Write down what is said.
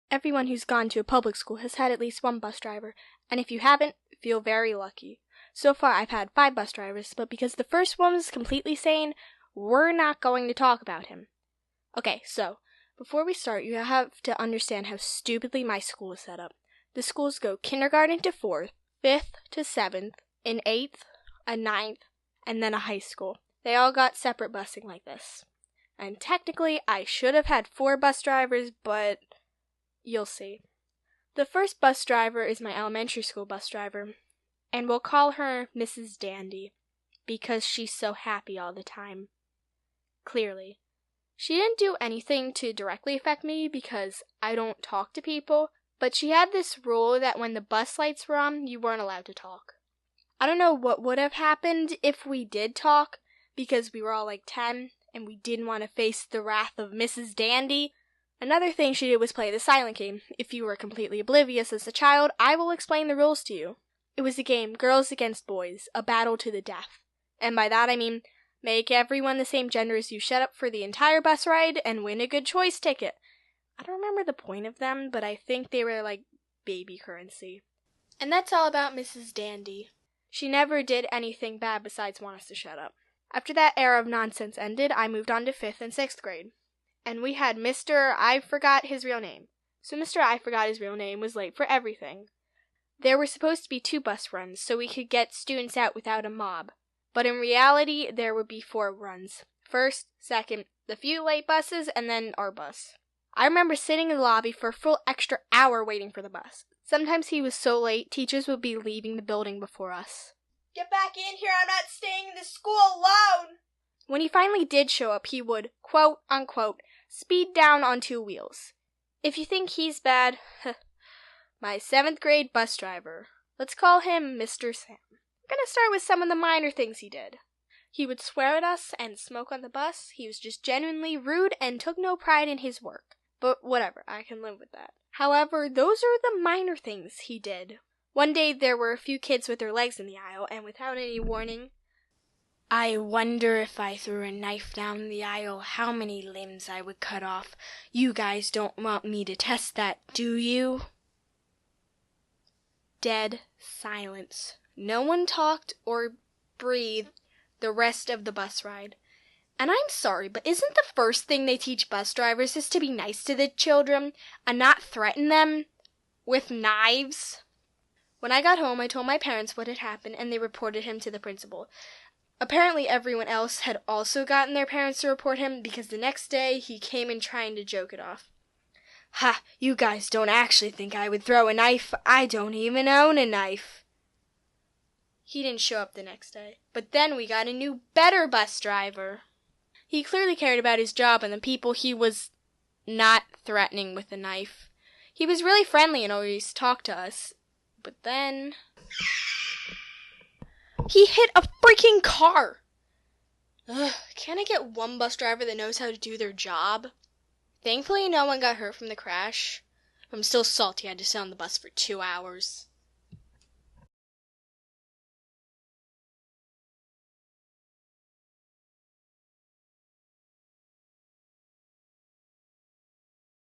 Everyone who's gone to a public school has had at least one bus driver, and if you haven't, feel very lucky. So far, I've had 5 bus drivers, but because the first one was completely sane, we're not going to talk about him. Okay, so, before we start, you have to understand how stupidly my school is set up. The schools go kindergarten to 4th, 5th to 7th, an 8th, a 9th, and then a high school. They all got separate busing like this. And technically, I should have had 4 bus drivers, but you'll see. The first bus driver is my elementary school bus driver, and we'll call her Mrs. Dandy, because she's so happy all the time. Clearly. She didn't do anything to directly affect me because I don't talk to people, but she had this rule that when the bus lights were on, you weren't allowed to talk. I don't know what would have happened if we did talk, because we were all like 10, and we didn't want to face the wrath of Mrs. Dandy. Another thing she did was play the silent game. If you were completely oblivious as a child, I will explain the rules to you. It was a game, girls against boys, a battle to the death. And by that I mean, make everyone the same gender as you, shut up for the entire bus ride, and win a good choice ticket. I don't remember the point of them, but I think they were like baby currency. And that's all about Mrs. Dandy. She never did anything bad besides want us to shut up. After that era of nonsense ended, I moved on to 5th and 6th grade. And we had Mr. I forgot his real name. So Mr. I forgot his real name was late for everything. There were supposed to be 2 bus runs, so we could get students out without a mob. But in reality, there would be 4 runs. First, second, the few late buses, and then our bus. I remember sitting in the lobby for a full extra hour waiting for the bus. Sometimes he was so late, teachers would be leaving the building before us. Get back in here, I'm not staying in this school alone! When he finally did show up, he would, quote, unquote, speed down on 2 wheels. If you think he's bad, my 7th grade bus driver. Let's call him Mr. Sam. We're gonna start with some of the minor things he did. He would swear at us and smoke on the bus. He was just genuinely rude and took no pride in his work. But whatever, I can live with that. However, those are the minor things he did. One day there were a few kids with their legs in the aisle, and without any warning, I wonder if I threw a knife down the aisle, how many limbs I would cut off. You guys don't want me to test that, do you? Dead silence. No one talked or breathed the rest of the bus ride. And I'm sorry, but isn't the first thing they teach bus drivers is to be nice to the children and not threaten them with knives? When I got home, I told my parents what had happened, and they reported him to the principal. Apparently everyone else had also gotten their parents to report him, because the next day he came in trying to joke it off. Ha! You guys don't actually think I would throw a knife. I don't even own a knife. He didn't show up the next day. But then we got a new, better bus driver. He clearly cared about his job and the people he was not threatening with a knife. He was really friendly and always talked to us. But then he hit a freaking car! Ugh, can't I get one bus driver that knows how to do their job? Thankfully, no one got hurt from the crash. I'm still salty I had to sit on the bus for 2 hours.